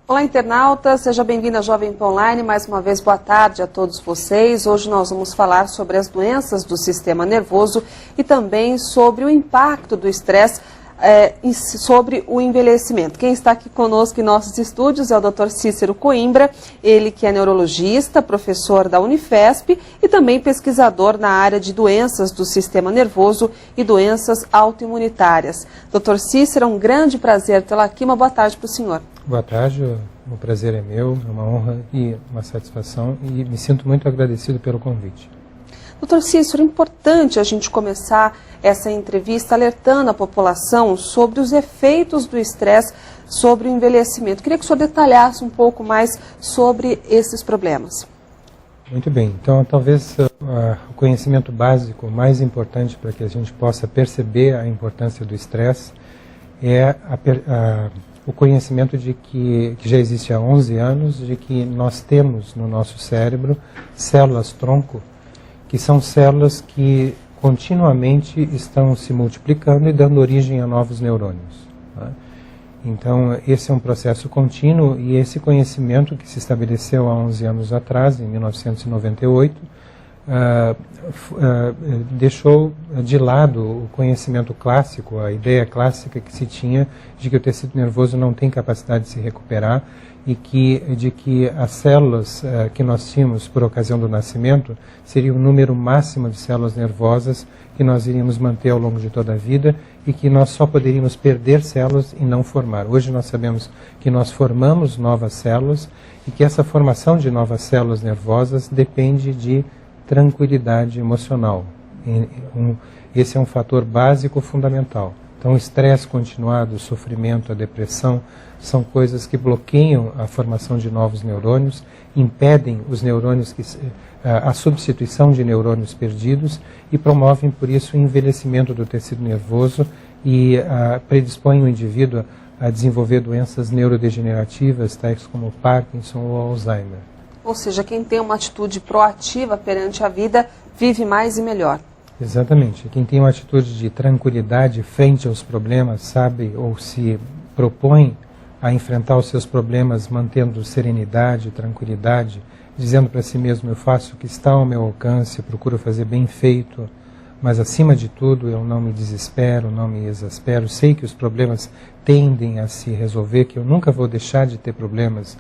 Olá, internauta, seja bem-vindo à Jovem Pan Online. Mais uma vez, boa tarde a todos vocês. Hoje nós vamos falar sobre as doenças do sistema nervoso e também sobre o impacto do estresse sobre o envelhecimento. Quem está aqui conosco em nossos estúdios é o Dr. Cícero Coimbra, ele que é neurologista, professor da Unifesp e também pesquisador na área de doenças do sistema nervoso e doenças autoimunitárias. Dr. Cícero, é um grande prazer tê-lo aqui. Uma boa tarde para o senhor. Boa tarde, o prazer é meu, é uma honra e uma satisfação e me sinto muito agradecido pelo convite. Doutor Cícero, é importante a gente começar essa entrevista alertando a população sobre os efeitos do estresse sobre o envelhecimento. Queria que o senhor detalhasse um pouco mais sobre esses problemas. Muito bem, então talvez o conhecimento básico mais importante para que a gente possa perceber a importância do estresse é o conhecimento de que já existe há 11 anos, de que nós temos no nosso cérebro células-tronco, que são células que continuamente estão se multiplicando e dando origem a novos neurônios. Né? Então, esse é um processo contínuo e esse conhecimento que se estabeleceu há 11 anos atrás, em 1998, deixou de lado o conhecimento clássico, a ideia clássica que se tinha de que o tecido nervoso não tem capacidade de se recuperar e de que as células que nós tínhamos por ocasião do nascimento seria um número máximo de células nervosas que nós iríamos manter ao longo de toda a vida e que nós só poderíamos perder células e não formar. Hoje nós sabemos que nós formamos novas células e que essa formação de novas células nervosas depende de tranquilidade emocional. Esse é um fator básico fundamental. Então, o estresse continuado, o sofrimento, a depressão, são coisas que bloqueiam a formação de novos neurônios, impedem os neurônios, a substituição de neurônios perdidos e promovem, por isso, o envelhecimento do tecido nervoso e predispõem o indivíduo a desenvolver doenças neurodegenerativas, tais como Parkinson ou Alzheimer. Ou seja, quem tem uma atitude proativa perante a vida vive mais e melhor. Exatamente. Quem tem uma atitude de tranquilidade frente aos problemas, sabe ou se propõe a enfrentar os seus problemas mantendo serenidade, tranquilidade, dizendo para si mesmo, eu faço o que está ao meu alcance, procuro fazer bem feito, mas acima de tudo eu não me desespero, não me exaspero, sei que os problemas tendem a se resolver, que eu nunca vou deixar de ter problemas,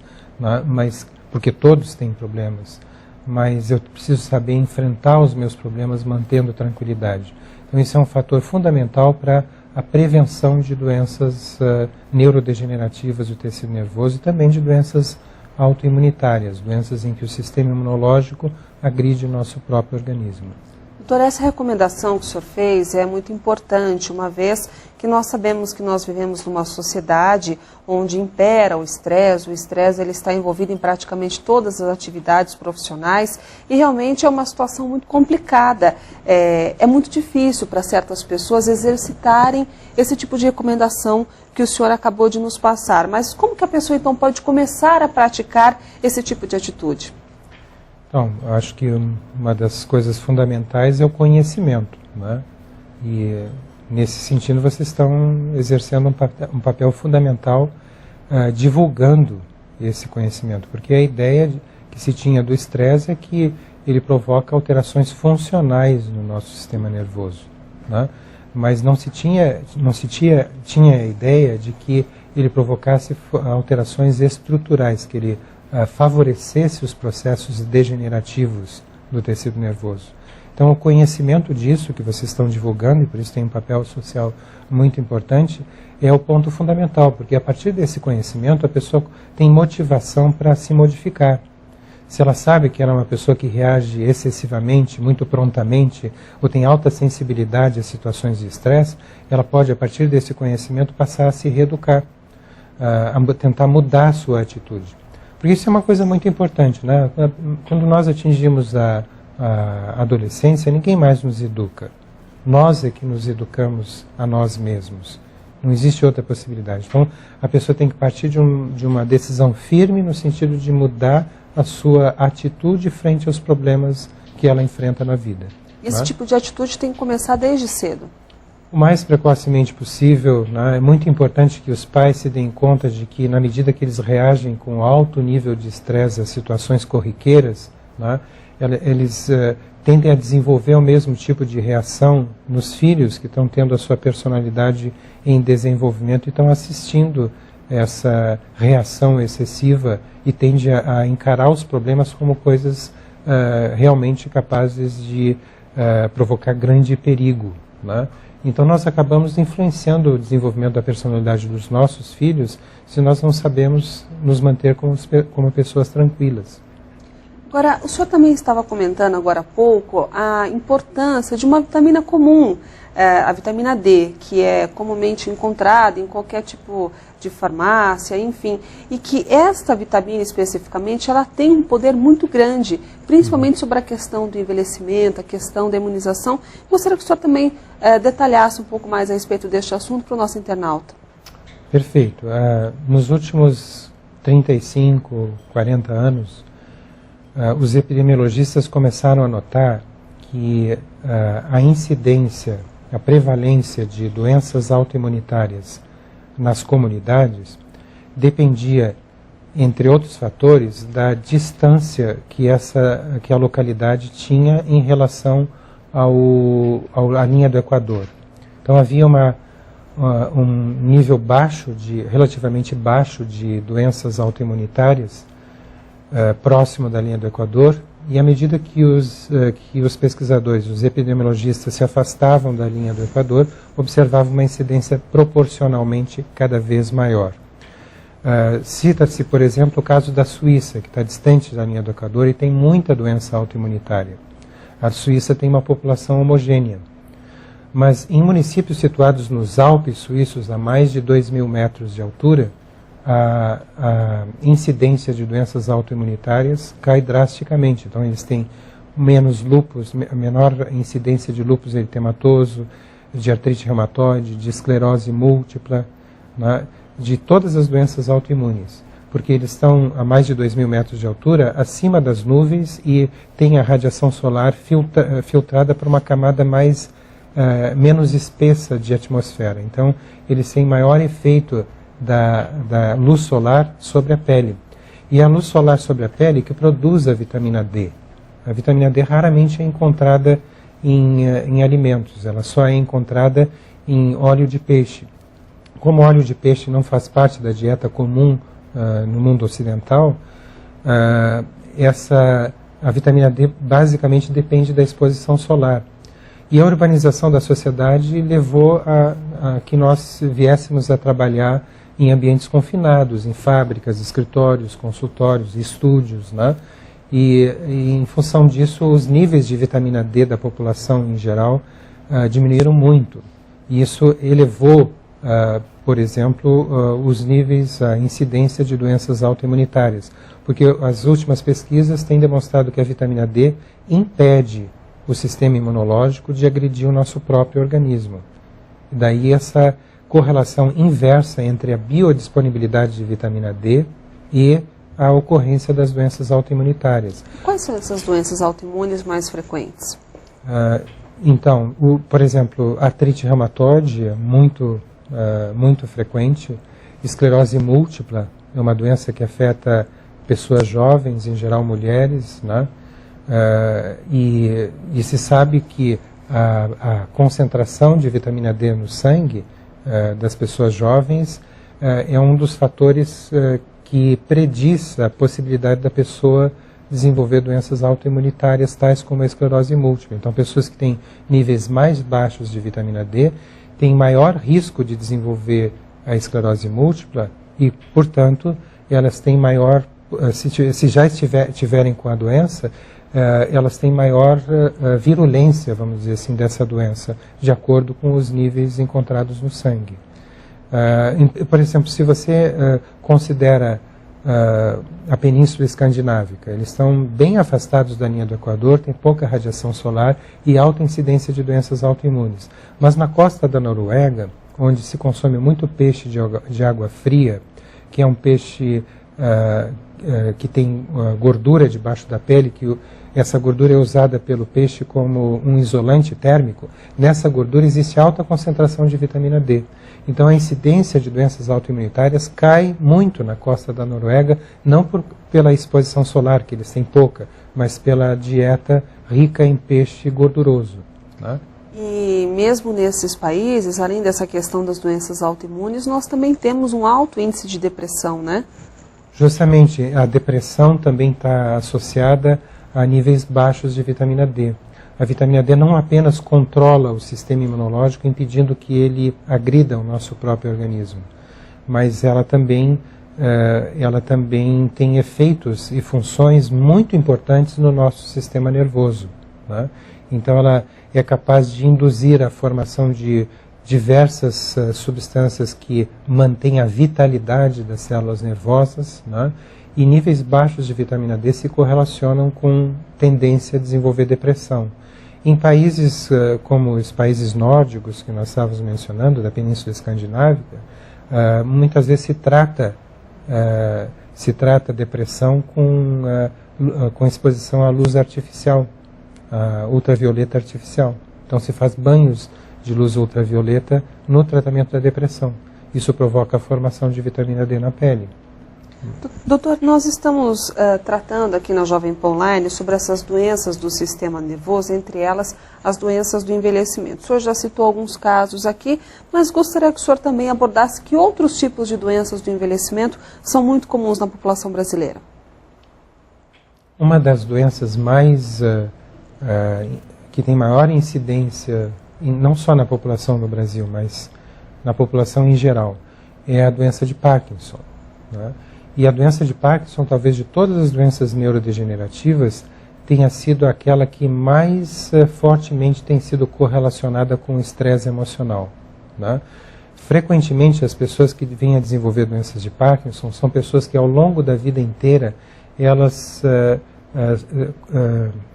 mas porque todos têm problemas, mas eu preciso saber enfrentar os meus problemas mantendo tranquilidade. Então isso é um fator fundamental para a prevenção de doenças neurodegenerativas do tecido nervoso e também de doenças autoimunitárias, doenças em que o sistema imunológico agride o nosso próprio organismo. Doutor, essa recomendação que o senhor fez é muito importante, uma vez que nós sabemos que nós vivemos numa sociedade onde impera o estresse ele está envolvido em praticamente todas as atividades profissionais e realmente é uma situação muito complicada. É muito difícil para certas pessoas exercitarem esse tipo de recomendação que o senhor acabou de nos passar. Mas como que a pessoa então pode começar a praticar esse tipo de atitude? Então, eu acho que uma das coisas fundamentais é o conhecimento, né? E nesse sentido vocês estão exercendo um papel fundamental divulgando esse conhecimento, porque a ideia que se tinha do estresse é que ele provoca alterações funcionais no nosso sistema nervoso, né? Mas não se tinha a ideia de que ele provocasse alterações estruturais, que ele favorecesse os processos degenerativos do tecido nervoso. Então, o conhecimento disso que vocês estão divulgando, e por isso tem um papel social muito importante, é o ponto fundamental, porque a partir desse conhecimento a pessoa tem motivação para se modificar. Se ela sabe que ela é uma pessoa que reage excessivamente, muito prontamente, ou tem alta sensibilidade a situações de estresse, ela pode, a partir desse conhecimento, passar a se reeducar, a tentar mudar a sua atitude. Porque isso é uma coisa muito importante, né? Quando nós atingimos a adolescência, ninguém mais nos educa. Nós é que nos educamos a nós mesmos. Não existe outra possibilidade. Então, a pessoa tem que partir de uma decisão firme no sentido de mudar a sua atitude frente aos problemas que ela enfrenta na vida. Esse tipo de atitude tem que começar desde cedo. o mais precocemente possível, né? É muito importante que os pais se deem conta de que, na medida que eles reagem com alto nível de estresse a situações corriqueiras, né? Eles tendem a desenvolver o mesmo tipo de reação nos filhos que estão tendo a sua personalidade em desenvolvimento e estão assistindo essa reação excessiva e tende a encarar os problemas como coisas realmente capazes de provocar grande perigo, né? Então nós acabamos influenciando o desenvolvimento da personalidade dos nossos filhos se nós não sabemos nos manter como pessoas tranquilas. Agora, o senhor também estava comentando agora há pouco a importância de uma vitamina comum, a vitamina D, que é comumente encontrada em qualquer tipo de farmácia, enfim, e que esta vitamina especificamente, ela tem um poder muito grande, principalmente sobre a questão do envelhecimento, a questão da imunização. Gostaria que o senhor também detalhasse um pouco mais a respeito deste assunto para o nosso internauta. Perfeito. Nos últimos 35, 40 anos, os epidemiologistas começaram a notar que a incidência, a prevalência de doenças autoimunitárias nas comunidades dependia, entre outros fatores, da distância que a localidade tinha em relação à linha do Equador. Então havia um nível relativamente baixo de doenças autoimunitárias próximo da linha do Equador, e à medida que os pesquisadores, os epidemiologistas se afastavam da linha do Equador, observavam uma incidência proporcionalmente cada vez maior. Cita-se, por exemplo, o caso da Suíça, que está distante da linha do Equador e tem muita doença autoimunitária. A Suíça tem uma população homogênea, mas em municípios situados nos Alpes suíços, a mais de 2.000 metros de altura, a incidência de doenças autoimunitárias cai drasticamente. Então eles têm menos lúpus, menor incidência de lúpus eritematoso, de artrite reumatoide, de esclerose múltipla, né, de todas as doenças autoimunes, porque eles estão a mais de 2.000 metros de altura, acima das nuvens, e tem a radiação solar filtrada por uma camada menos espessa de atmosfera. Então eles têm maior efeito da luz solar sobre a pele. E a luz solar sobre a pele que produz a vitamina D. A vitamina D raramente é encontrada em alimentos, ela só é encontrada em óleo de peixe. Como o óleo de peixe não faz parte da dieta comum no mundo ocidental, a vitamina D basicamente depende da exposição solar. E a urbanização da sociedade levou a que nós viéssemos a trabalhar em ambientes confinados, em fábricas, escritórios, consultórios, estúdios, né? E em função disso, os níveis de vitamina D da população em geral diminuíram muito. E isso elevou, por exemplo, os níveis, a incidência de doenças autoimunitárias. Porque as últimas pesquisas têm demonstrado que a vitamina D impede o sistema imunológico de agredir o nosso próprio organismo. E daí essa correlação inversa entre a biodisponibilidade de vitamina D e a ocorrência das doenças autoimunitárias. Quais são essas doenças autoimunes mais frequentes? Então, por exemplo, artrite reumatoide é muito frequente. Esclerose múltipla é uma doença que afeta pessoas jovens, em geral mulheres, né? E se sabe que a concentração de vitamina D no sangue das pessoas jovens é um dos fatores que prediz a possibilidade da pessoa desenvolver doenças autoimunitárias, tais como a esclerose múltipla. Então, pessoas que têm níveis mais baixos de vitamina D têm maior risco de desenvolver a esclerose múltipla e, portanto, elas têm maior, se já tiverem com a doença, elas têm maior virulência, vamos dizer assim, dessa doença, de acordo com os níveis encontrados no sangue. Por exemplo, se você considera a Península Escandinávica, eles estão bem afastados da linha do Equador, tem pouca radiação solar e alta incidência de doenças autoimunes. Mas na costa da Noruega, onde se consome muito peixe de água fria, que é um peixe que tem gordura debaixo da pele, que essa gordura é usada pelo peixe como um isolante térmico, nessa gordura existe alta concentração de vitamina D. Então a incidência de doenças autoimunitárias cai muito na costa da Noruega, não pela exposição solar, que eles têm pouca, mas pela dieta rica em peixe gorduroso, né? E mesmo nesses países, além dessa questão das doenças autoimunes, nós também temos um alto índice de depressão, né? Justamente, a depressão também está associada a níveis baixos de vitamina D. A vitamina D não apenas controla o sistema imunológico, impedindo que ele agrida o nosso próprio organismo, mas ela também tem efeitos e funções muito importantes no nosso sistema nervoso, né? Então ela é capaz de induzir a formação de diversas substâncias que mantêm a vitalidade das células nervosas, né? E níveis baixos de vitamina D se correlacionam com tendência a desenvolver depressão. Em países como os países nórdicos que nós estávamos mencionando, da Península Escandinávica, muitas vezes se trata depressão com exposição à luz artificial, ultravioleta artificial. Então se faz banhos de luz ultravioleta no tratamento da depressão. Isso provoca a formação de vitamina D na pele. Doutor, nós estamos tratando aqui na Jovem Pan Online sobre essas doenças do sistema nervoso, entre elas as doenças do envelhecimento. O senhor já citou alguns casos aqui, mas gostaria que o senhor também abordasse que outros tipos de doenças do envelhecimento são muito comuns na população brasileira. Uma das doenças que tem maior incidência, não só na população do Brasil, mas na população em geral, é a doença de Parkinson, né? E a doença de Parkinson, talvez de todas as doenças neurodegenerativas, tenha sido aquela que mais fortemente tem sido correlacionada com o estresse emocional, né? Frequentemente, as pessoas que vêm a desenvolver doenças de Parkinson são pessoas que, ao longo da vida inteira, elas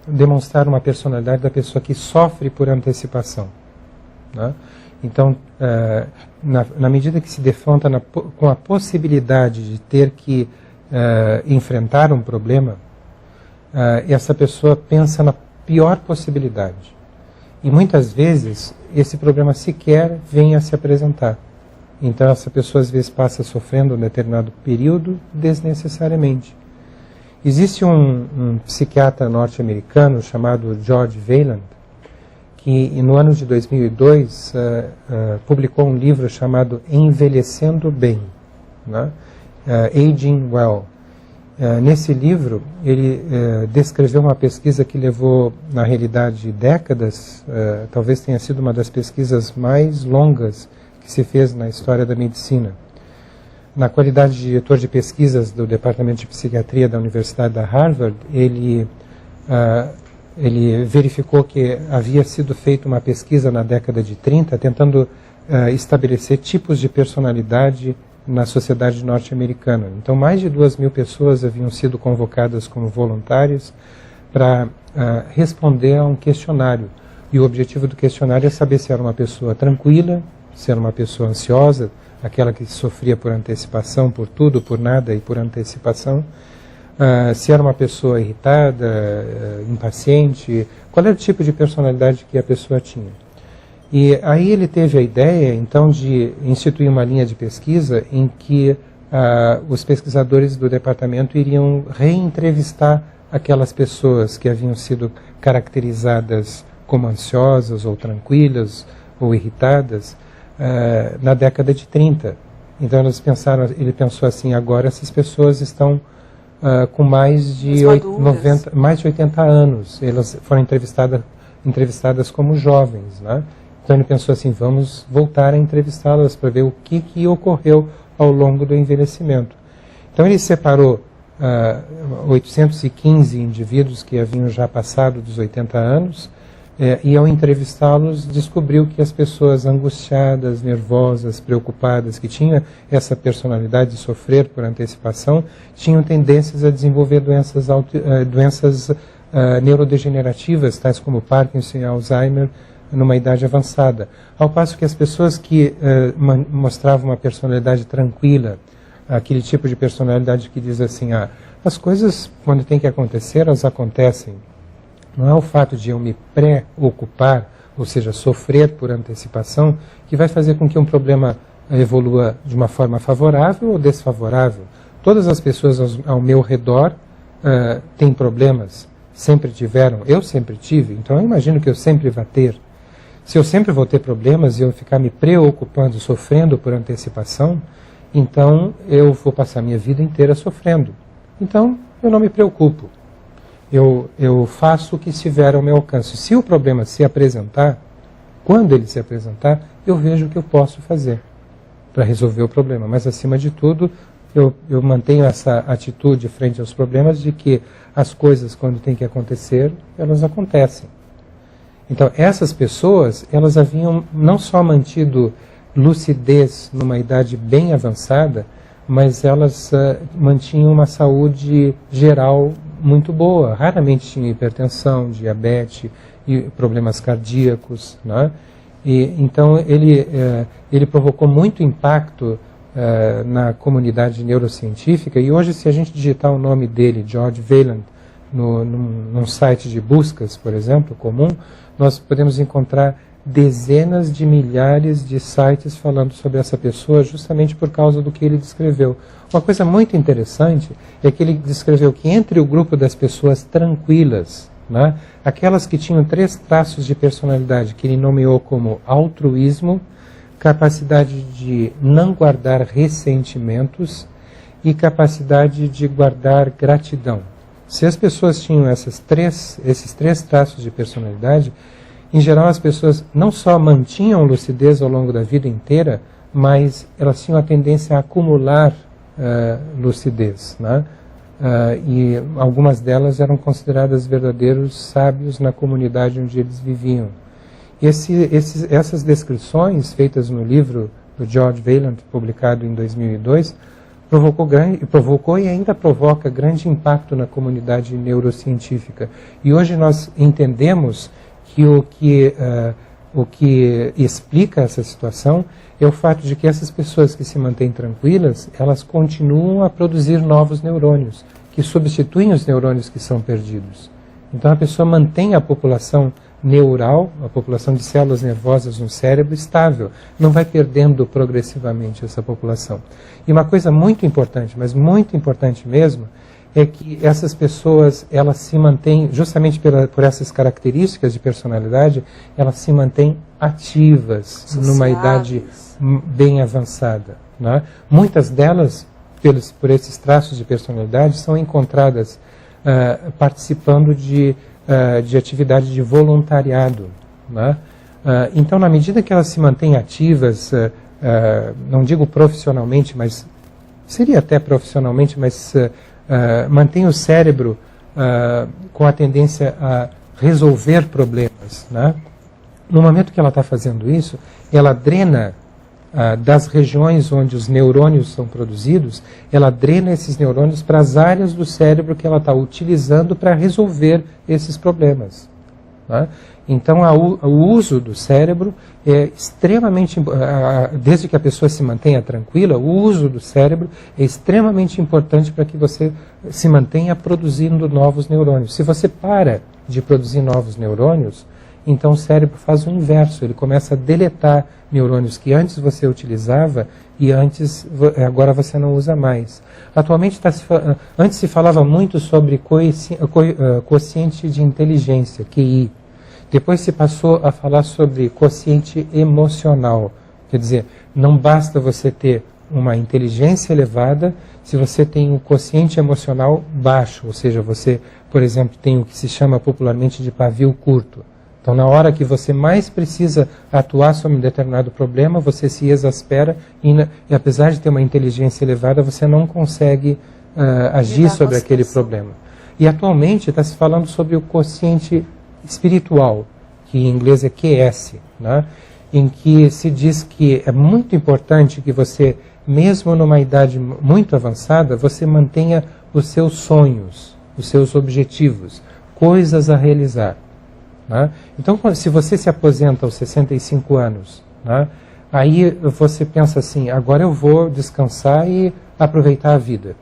demonstraram uma personalidade da pessoa que sofre por antecipação, né? Então, na medida que se defronta com a possibilidade de ter que enfrentar um problema, essa pessoa pensa na pior possibilidade. E muitas vezes esse problema sequer vem a se apresentar. Então essa pessoa às vezes passa sofrendo um determinado período desnecessariamente. Existe um psiquiatra norte-americano chamado George Vaillant, que no ano de 2002 publicou um livro chamado Envelhecendo Bem, né? Aging Well. Nesse livro, ele descreveu uma pesquisa que levou, na realidade, décadas, talvez tenha sido uma das pesquisas mais longas que se fez na história da medicina. Na qualidade de diretor de pesquisas do Departamento de Psiquiatria da Universidade da Harvard, ele verificou que havia sido feita uma pesquisa na década de 30, tentando estabelecer tipos de personalidade na sociedade norte-americana. Então, mais de 2.000 pessoas haviam sido convocadas como voluntárias para responder a um questionário. E o objetivo do questionário é saber se era uma pessoa tranquila, se era uma pessoa ansiosa, aquela que sofria por antecipação, por tudo, por nada e por antecipação, se era uma pessoa irritada, impaciente, qual era o tipo de personalidade que a pessoa tinha. E aí ele teve a ideia, então, de instituir uma linha de pesquisa em que os pesquisadores do departamento iriam reentrevistar aquelas pessoas que haviam sido caracterizadas como ansiosas ou tranquilas ou irritadas na década de 30. Então ele pensou assim, agora essas pessoas estão com mais de 80 anos. Elas foram entrevistadas como jovens, né? Então ele pensou assim, vamos voltar a entrevistá-las para ver o que ocorreu ao longo do envelhecimento. Então ele separou 815 indivíduos que haviam já passado dos 80 anos e ao entrevistá-los descobriu que as pessoas angustiadas, nervosas, preocupadas, que tinham essa personalidade de sofrer por antecipação, tinham tendências a desenvolver doenças neurodegenerativas, tais como Parkinson e Alzheimer, numa idade avançada. Ao passo que as pessoas que mostravam uma personalidade tranquila, aquele tipo de personalidade que diz assim, as coisas, quando tem que acontecer, elas acontecem. Não é o fato de eu me preocupar, ou seja, sofrer por antecipação, que vai fazer com que um problema evolua de uma forma favorável ou desfavorável. Todas as pessoas ao meu redor têm problemas, sempre tiveram, eu sempre tive, então eu imagino que eu sempre vou ter. Se eu sempre vou ter problemas e eu ficar me preocupando, sofrendo por antecipação, então eu vou passar a minha vida inteira sofrendo. Então eu não me preocupo. Eu faço o que estiver ao meu alcance. Se o problema se apresentar, quando ele se apresentar, eu vejo o que eu posso fazer para resolver o problema. Mas, acima de tudo, eu mantenho essa atitude frente aos problemas de que as coisas, quando tem que acontecer, elas acontecem. Então, essas pessoas, elas haviam não só mantido lucidez numa idade bem avançada, mas elas mantinham uma saúde geral muito boa. Raramente tinham hipertensão, diabetes e problemas cardíacos, né? E, então ele provocou muito impacto na comunidade neurocientífica, e hoje, se a gente digitar o nome dele, George Wayland, num site de buscas, por exemplo, comum, nós podemos encontrar dezenas de milhares de sites falando sobre essa pessoa justamente por causa do que ele descreveu. Uma coisa muito interessante é que ele descreveu que entre o grupo das pessoas tranquilas, né, aquelas que tinham 3 traços de personalidade que ele nomeou como altruísmo, capacidade de não guardar ressentimentos e capacidade de guardar gratidão. Se as pessoas tinham esses três traços de personalidade, em geral as pessoas não só mantinham lucidez ao longo da vida inteira, mas elas tinham a tendência a acumular lucidez, né? E algumas delas eram consideradas verdadeiros sábios na comunidade onde eles viviam. Essas descrições, feitas no livro do George Wayland, publicado em 2002, provocou e ainda provoca grande impacto na comunidade neurocientífica. E hoje nós entendemos que o que explica essa situação é o fato de que essas pessoas que se mantêm tranquilas, elas continuam a produzir novos neurônios, que substituem os neurônios que são perdidos. Então a pessoa mantém a população neural, a população de células nervosas no cérebro estável, não vai perdendo progressivamente essa população. E uma coisa muito importante, mas muito importante mesmo, é que essas pessoas, elas se mantêm, justamente por essas características de personalidade, elas se mantêm ativas numa idade bem avançada, né? Muitas delas, por esses traços de personalidade, são encontradas participando de atividade de voluntariado, né? Então, na medida que elas se mantêm ativas, não digo profissionalmente, mas seria até profissionalmente, mas mantém o cérebro com a tendência a resolver problemas, né? No momento que ela está fazendo isso, ela drena das regiões onde os neurônios são produzidos, ela drena esses neurônios para as áreas do cérebro que ela está utilizando para resolver esses problemas, né? Então, o uso do cérebro é extremamente, desde que a pessoa se mantenha tranquila, o uso do cérebro é extremamente importante para que você se mantenha produzindo novos neurônios. Se você para de produzir novos neurônios, então o cérebro faz o inverso, ele começa a deletar neurônios que antes você utilizava e agora você não usa mais. Atualmente, antes se falava muito sobre quociente de inteligência, QI. Depois se passou a falar sobre quociente emocional. Quer dizer, não basta você ter uma inteligência elevada se você tem um quociente emocional baixo. Ou seja, você, por exemplo, tem o que se chama popularmente de pavio curto. Então, na hora que você mais precisa atuar sobre um determinado problema, você se exaspera e apesar de ter uma inteligência elevada, você não consegue agir sobre aquele problema. E atualmente está se falando sobre o quociente espiritual, que em inglês é QS, né? Em que se diz que é muito importante que você, mesmo numa idade muito avançada, você mantenha os seus sonhos, os seus objetivos, coisas a realizar, né? Então, se você se aposenta aos 65 anos, né, Aí você pensa assim, agora eu vou descansar e aproveitar a vida.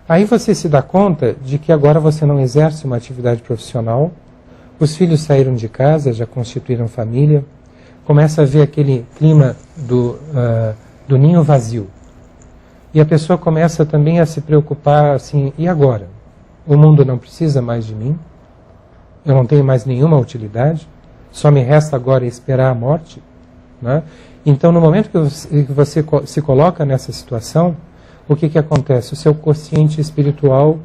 Aí você se dá conta de que agora você não exerce uma atividade profissional, os filhos saíram de casa, já constituíram família, começa a ver aquele clima do ninho vazio. E a pessoa começa também a se preocupar assim, e agora? O mundo não precisa mais de mim? Eu não tenho mais nenhuma utilidade? Só me resta agora esperar a morte? Né? Então, no momento que você se coloca nessa situação, o que acontece? O seu quociente espiritual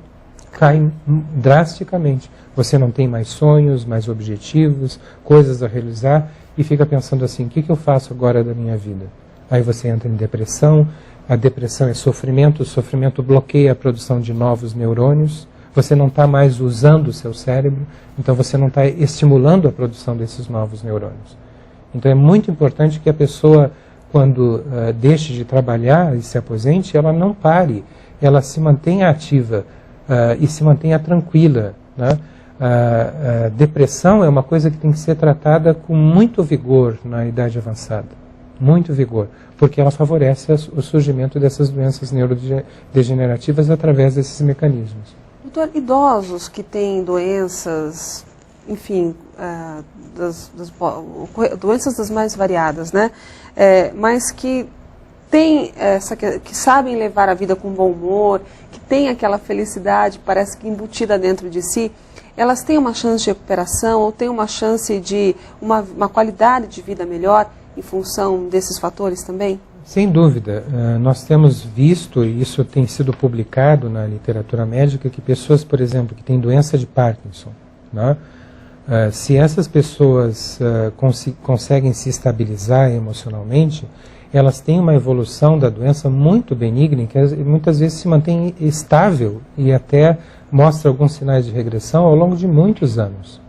cai drasticamente. Você não tem mais sonhos, mais objetivos, coisas a realizar, e fica pensando assim, o que eu faço agora da minha vida? Aí você entra em depressão, a depressão é sofrimento, o sofrimento bloqueia a produção de novos neurônios, você não está mais usando o seu cérebro, então você não está estimulando a produção desses novos neurônios. Então é muito importante que a pessoa, quando deixe de trabalhar e se aposente, ela não pare, ela se mantenha ativa e se mantenha tranquila. Né? Depressão é uma coisa que tem que ser tratada com muito vigor na idade avançada. Muito vigor, porque ela favorece o surgimento dessas doenças neurodegenerativas através desses mecanismos. Doutor, idosos que têm doenças, enfim, doenças das mais variadas, né? Mas que que sabem levar a vida com bom humor, que têm aquela felicidade, parece que embutida dentro de si, elas têm uma chance de recuperação ou têm uma chance de uma qualidade de vida melhor em função desses fatores também? Sem dúvida. Nós temos visto, e isso tem sido publicado na literatura médica, que pessoas, por exemplo, que têm doença de Parkinson, né? Se essas pessoas conseguem se estabilizar emocionalmente, elas têm uma evolução da doença muito benigna, que muitas vezes se mantém estável e até mostra alguns sinais de regressão ao longo de muitos anos.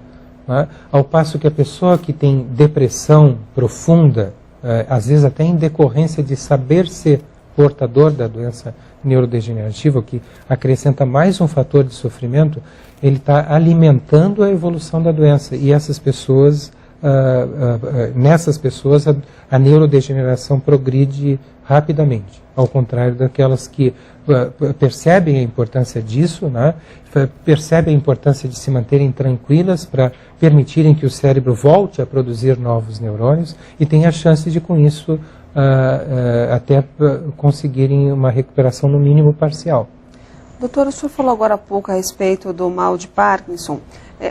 Né? Ao passo que a pessoa que tem depressão profunda, às vezes até em decorrência de saber ser portador da doença neurodegenerativa, que acrescenta mais um fator de sofrimento, ele está alimentando a evolução da doença. E essas pessoas, nessas pessoas, a neurodegeneração progride rapidamente, ao contrário daquelas que percebem a importância disso, né? Percebem a importância de se manterem tranquilas para permitirem que o cérebro volte a produzir novos neurônios e tem a chance de, com isso, até conseguirem uma recuperação no mínimo parcial. Doutor, o senhor falou agora há pouco a respeito do mal de Parkinson.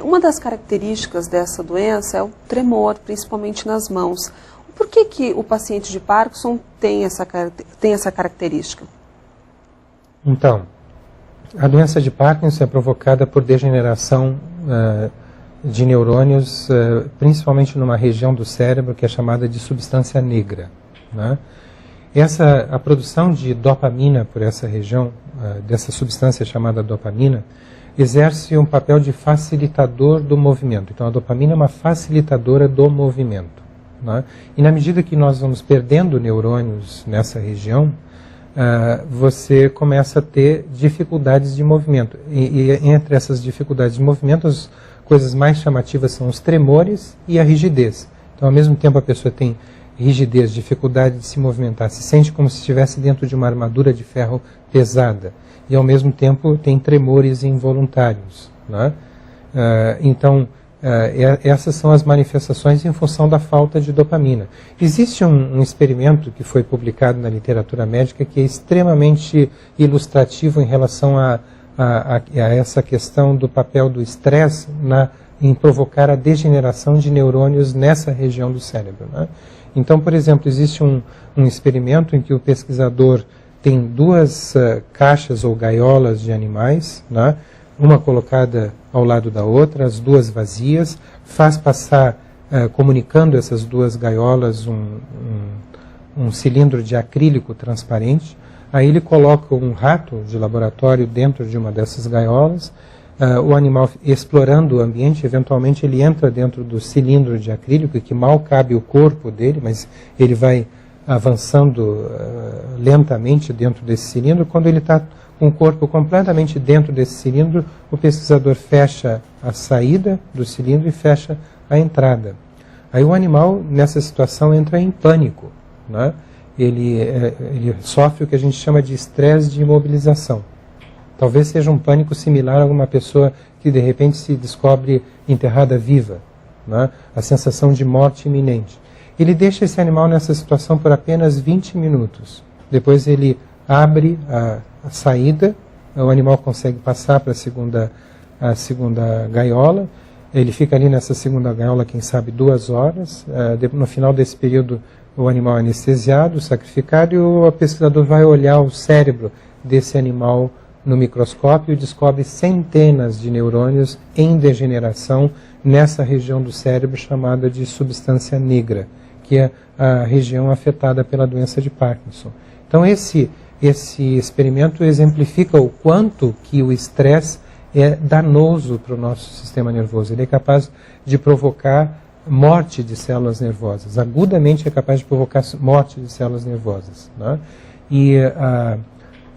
Uma das características dessa doença é o tremor, principalmente nas mãos. Por que o paciente de Parkinson tem essa característica? Então, a doença de Parkinson é provocada por degeneração de neurônios, principalmente numa região do cérebro que é chamada de substância negra. Né? A produção de dopamina por essa região, dessa substância chamada dopamina, exerce um papel de facilitador do movimento. Então, a dopamina é uma facilitadora do movimento. Né? E na medida que nós vamos perdendo neurônios nessa região, você começa a ter dificuldades de movimento. E entre essas dificuldades de movimento, as coisas mais chamativas são os tremores e a rigidez. Então, ao mesmo tempo, a pessoa tem rigidez, dificuldade de se movimentar, se sente como se estivesse dentro de uma armadura de ferro pesada. E, ao mesmo tempo, tem tremores involuntários. Né? Então, essas são as manifestações em função da falta de dopamina. Existe um experimento que foi publicado na literatura médica que é extremamente ilustrativo em relação a essa questão do papel do estresse em provocar a degeneração de neurônios nessa região do cérebro. Né? Então, por exemplo, existe um experimento em que o pesquisador tem duas caixas ou gaiolas de animais, né? Uma colocada ao lado da outra, as duas vazias, faz passar, comunicando essas duas gaiolas, um cilindro de acrílico transparente. Aí ele coloca um rato de laboratório dentro de uma dessas gaiolas, o animal explorando o ambiente, eventualmente ele entra dentro do cilindro de acrílico, que mal cabe o corpo dele, mas ele vai avançando lentamente dentro desse cilindro. Quando ele está com o corpo completamente dentro desse cilindro, o pesquisador fecha a saída do cilindro e fecha a entrada. Aí o animal, nessa situação, entra em pânico. né? Ele sofre o que a gente chama de estresse de imobilização. Talvez seja um pânico similar a uma pessoa que de repente se descobre enterrada viva, né? A sensação de morte iminente. Ele deixa esse animal nessa situação por apenas 20 minutos. Depois ele abre a saída, o animal consegue passar para a segunda gaiola. Ele fica ali nessa segunda gaiola, quem sabe, 2 horas. No final desse período, o animal é anestesiado, sacrificado, e o pesquisador vai olhar o cérebro desse animal no microscópio e descobre centenas de neurônios em degeneração nessa região do cérebro chamada de substância negra, que é a região afetada pela doença de Parkinson. Então esse experimento exemplifica o quanto que o estresse é danoso para o nosso sistema nervoso. Ele é capaz de provocar morte de células nervosas. Agudamente é capaz de provocar morte de células nervosas, né?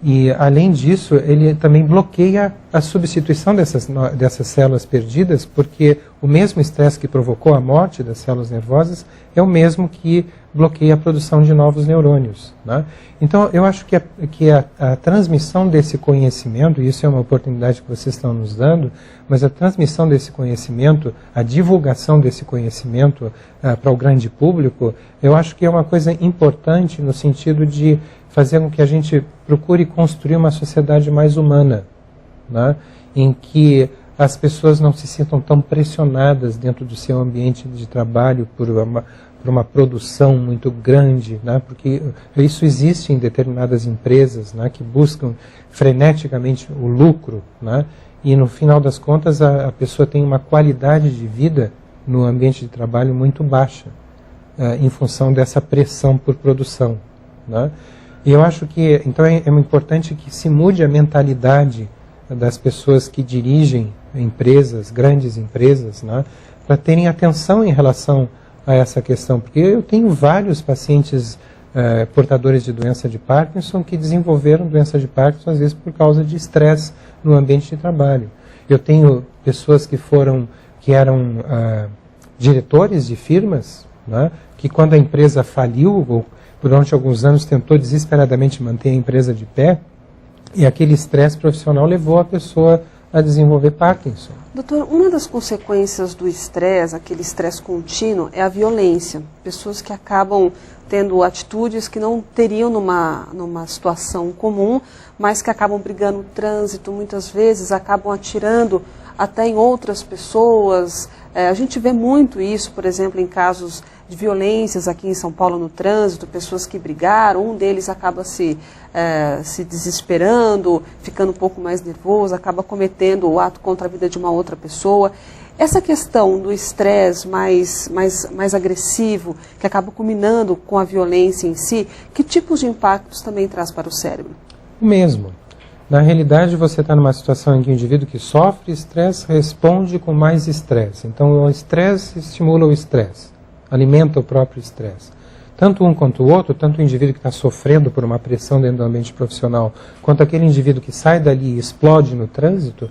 E, além disso, ele também bloqueia a substituição dessas células perdidas, porque o mesmo estresse que provocou a morte das células nervosas é o mesmo que bloqueia a produção de novos neurônios, né? Então, eu acho que a transmissão desse conhecimento, e isso é uma oportunidade que vocês estão nos dando, mas a transmissão desse conhecimento, a divulgação desse conhecimento para o grande público, eu acho que é uma coisa importante no sentido de fazer com que a gente procure construir uma sociedade mais humana, né? Em que as pessoas não se sintam tão pressionadas dentro do seu ambiente de trabalho por uma produção muito grande, né? Porque isso existe em determinadas empresas, né? Que buscam freneticamente o lucro, né? E no final das contas a pessoa tem uma qualidade de vida no ambiente de trabalho muito baixa, em função dessa pressão por produção, né? E eu acho que, então, é importante que se mude a mentalidade das pessoas que dirigem empresas, grandes empresas, né, para terem atenção em relação a essa questão. Porque eu tenho vários pacientes portadores de doença de Parkinson que desenvolveram doença de Parkinson, às vezes, por causa de estresse no ambiente de trabalho. Eu tenho pessoas que eram diretores de firmas, né, que quando a empresa faliu, ou durante alguns anos tentou desesperadamente manter a empresa de pé, e aquele estresse profissional levou a pessoa a desenvolver Parkinson. Doutor, uma das consequências do estresse, aquele estresse contínuo, é a violência. Pessoas que acabam tendo atitudes que não teriam numa situação comum, mas que acabam brigando no trânsito, muitas vezes acabam atirando até em outras pessoas. A gente vê muito isso, por exemplo, em casos de violências aqui em São Paulo no trânsito, pessoas que brigaram, um deles acaba se desesperando, ficando um pouco mais nervoso, acaba cometendo o ato contra a vida de uma outra pessoa. Essa questão do estresse mais agressivo, que acaba culminando com a violência em si, que tipos de impactos também traz para o cérebro? O mesmo. Na realidade, você está numa situação em que o indivíduo que sofre estresse responde com mais estresse. Então, o estresse estimula o estresse, alimenta o próprio estresse. Tanto um quanto o outro, tanto o indivíduo que está sofrendo por uma pressão dentro do ambiente profissional, quanto aquele indivíduo que sai dali e explode no trânsito,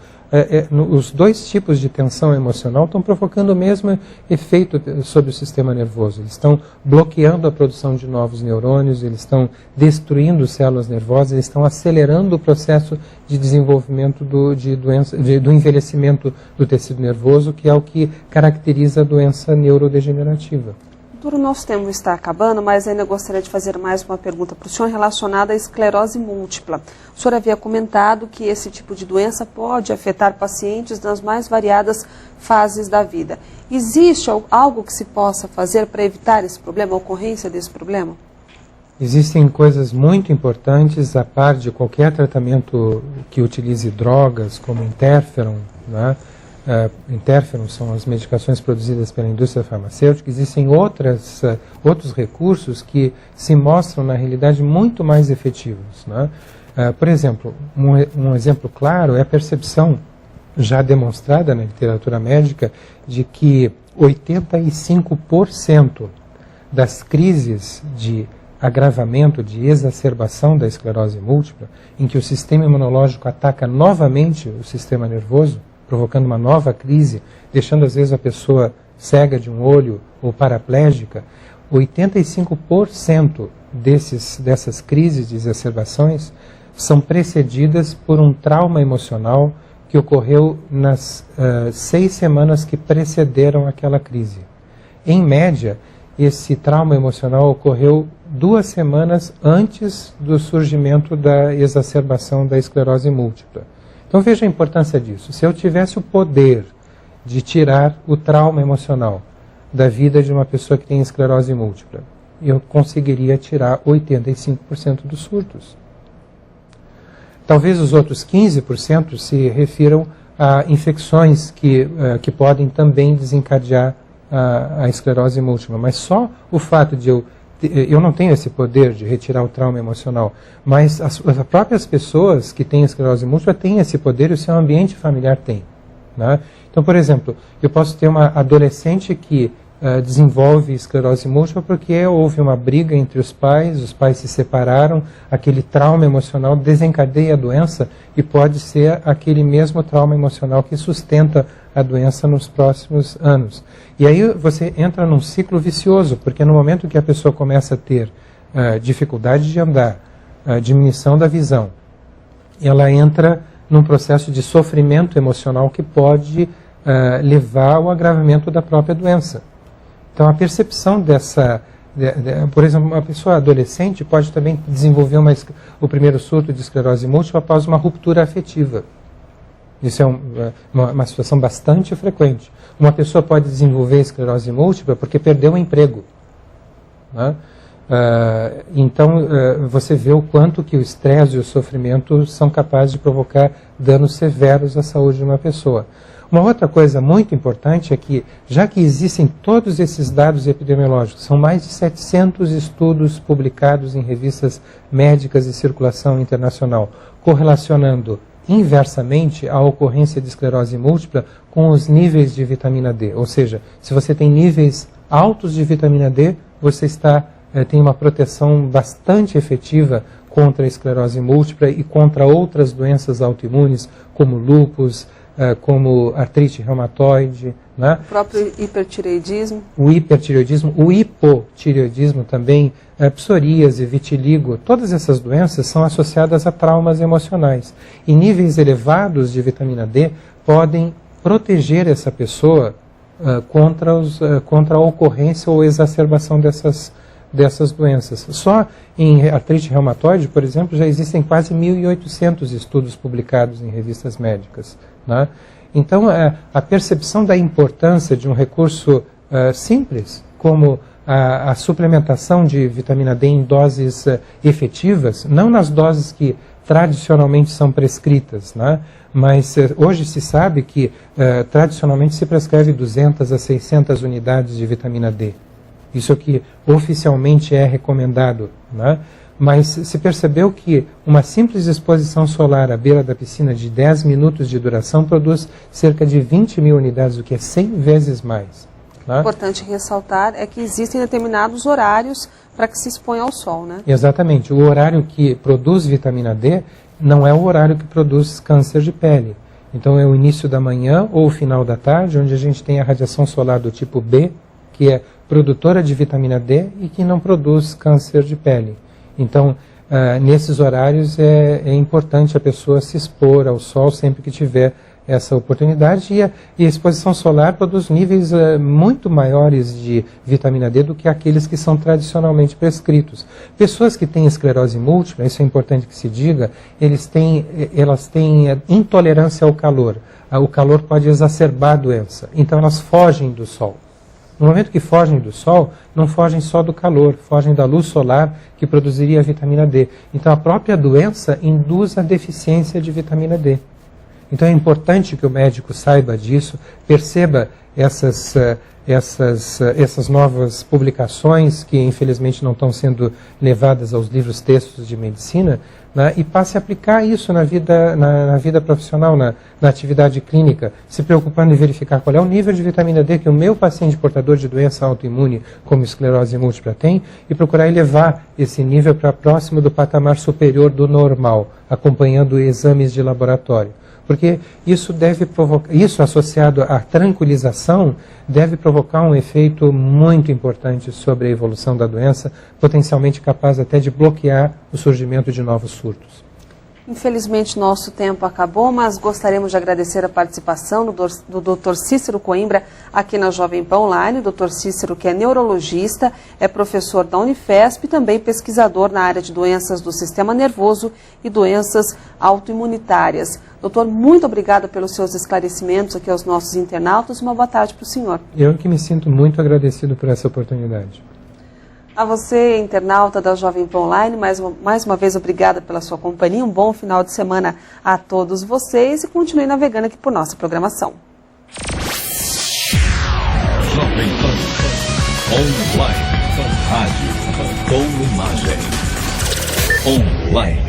os dois tipos de tensão emocional estão provocando o mesmo efeito sobre o sistema nervoso. Eles estão bloqueando a produção de novos neurônios, eles estão destruindo células nervosas, eles estão acelerando o processo de desenvolvimento do envelhecimento do tecido nervoso, que é o que caracteriza a doença neurodegenerativa. Doutor, o nosso tempo está acabando, mas ainda gostaria de fazer mais uma pergunta para o senhor relacionada à esclerose múltipla. O senhor havia comentado que esse tipo de doença pode afetar pacientes nas mais variadas fases da vida. Existe algo que se possa fazer para evitar esse problema, a ocorrência desse problema? Existem coisas muito importantes, a par de qualquer tratamento que utilize drogas, como interferon, né? Interferon são as medicações produzidas pela indústria farmacêutica. Existem outros recursos que se mostram, na realidade, muito mais efetivos, né? Por exemplo, um exemplo claro é a percepção já demonstrada na literatura médica de que 85% das crises de agravamento, de exacerbação da esclerose múltipla, em que o sistema imunológico ataca novamente o sistema nervoso, provocando uma nova crise, deixando às vezes a pessoa cega de um olho ou paraplégica, 85% dessas crises de exacerbações são precedidas por um trauma emocional que ocorreu nas 6 semanas que precederam aquela crise. Em média, esse trauma emocional ocorreu 2 semanas antes do surgimento da exacerbação da esclerose múltipla. Então veja a importância disso. Se eu tivesse o poder de tirar o trauma emocional da vida de uma pessoa que tem esclerose múltipla, eu conseguiria tirar 85% dos surtos. Talvez os outros 15% se refiram a infecções que podem também desencadear a esclerose múltipla, mas só o fato de eu não tenho esse poder de retirar o trauma emocional, mas as próprias pessoas que têm esclerose múltipla têm esse poder e o seu ambiente familiar tem. Né? Então, por exemplo, eu posso ter uma adolescente que desenvolve esclerose múltipla porque houve uma briga entre os pais se separaram, aquele trauma emocional desencadeia a doença e pode ser aquele mesmo trauma emocional que sustenta a doença nos próximos anos. E aí você entra num ciclo vicioso, porque no momento que a pessoa começa a ter dificuldade de andar, diminuição da visão, ela entra num processo de sofrimento emocional que pode levar ao agravamento da própria doença. Então a percepção por exemplo, uma pessoa adolescente pode também desenvolver o primeiro surto de esclerose múltipla após uma ruptura afetiva. Isso é uma situação bastante frequente. Uma pessoa pode desenvolver esclerose múltipla porque perdeu o emprego. Né? Então você vê o quanto que o estresse e o sofrimento são capazes de provocar danos severos à saúde de uma pessoa. Uma outra coisa muito importante é que, já que existem todos esses dados epidemiológicos, são mais de 700 estudos publicados em revistas médicas de circulação internacional, correlacionando inversamente a ocorrência de esclerose múltipla com os níveis de vitamina D. Ou seja, se você tem níveis altos de vitamina D, você tem uma proteção bastante efetiva contra a esclerose múltipla e contra outras doenças autoimunes, como lúpus, como artrite reumatoide, né? O próprio hipertireoidismo. O hipertireoidismo, o hipotireoidismo também, psoríase, vitiligo, todas essas doenças são associadas a traumas emocionais. E níveis elevados de vitamina D podem proteger essa pessoa contra a ocorrência ou exacerbação dessas doenças. Só em artrite reumatoide, por exemplo, já existem quase 1.800 estudos publicados em revistas médicas. Né? Então, a percepção da importância de um recurso simples, como a suplementação de vitamina D em doses efetivas, não nas doses que tradicionalmente são prescritas, né? Mas hoje se sabe que tradicionalmente se prescreve 200 a 600 unidades de vitamina D. Isso é o que oficialmente é recomendado, né? Mas se percebeu que uma simples exposição solar à beira da piscina de 10 minutos de duração produz cerca de 20.000 unidades, o que é 100 vezes mais. Né? Importante ressaltar é que existem determinados horários para que se exponha ao sol, né? Exatamente. O horário que produz vitamina D não é o horário que produz câncer de pele. Então é o início da manhã ou o final da tarde, onde a gente tem a radiação solar do tipo B, que é produtora de vitamina D e que não produz câncer de pele. Então, nesses horários é importante a pessoa se expor ao sol sempre que tiver essa oportunidade. E a exposição solar produz níveis muito maiores de vitamina D do que aqueles que são tradicionalmente prescritos. Pessoas que têm esclerose múltipla, isso é importante que se diga, elas têm intolerância ao calor. O calor pode exacerbar a doença, então elas fogem do sol. No momento que fogem do sol, não fogem só do calor, fogem da luz solar que produziria a vitamina D. Então a própria doença induz a deficiência de vitamina D. Então é importante que o médico saiba disso, perceba essas novas publicações que infelizmente não estão sendo levadas aos livros textos de medicina, né, e passe a aplicar isso na vida profissional, na atividade clínica, se preocupando em verificar qual é o nível de vitamina D que o meu paciente portador de doença autoimune, como esclerose múltipla, tem, e procurar elevar esse nível para próximo do patamar superior do normal, acompanhando exames de laboratório. Porque isso deve provocar, isso associado à tranquilização, deve provocar um efeito muito importante sobre a evolução da doença, potencialmente capaz até de bloquear o surgimento de novos surtos. Infelizmente, nosso tempo acabou, mas gostaríamos de agradecer a participação do Dr. Cícero Coimbra aqui na Jovem Pan Online. O Dr. Cícero, que é neurologista, é professor da Unifesp e também pesquisador na área de doenças do sistema nervoso e doenças autoimunitárias. Doutor, muito obrigada pelos seus esclarecimentos aqui aos nossos internautas. Uma boa tarde para o senhor. Eu que me sinto muito agradecido por essa oportunidade. A você, internauta da Jovem Pan Online, mais uma vez obrigada pela sua companhia. Um bom final de semana a todos vocês e continue navegando aqui por nossa programação. Jovem Pan Online, rádio com imagem online.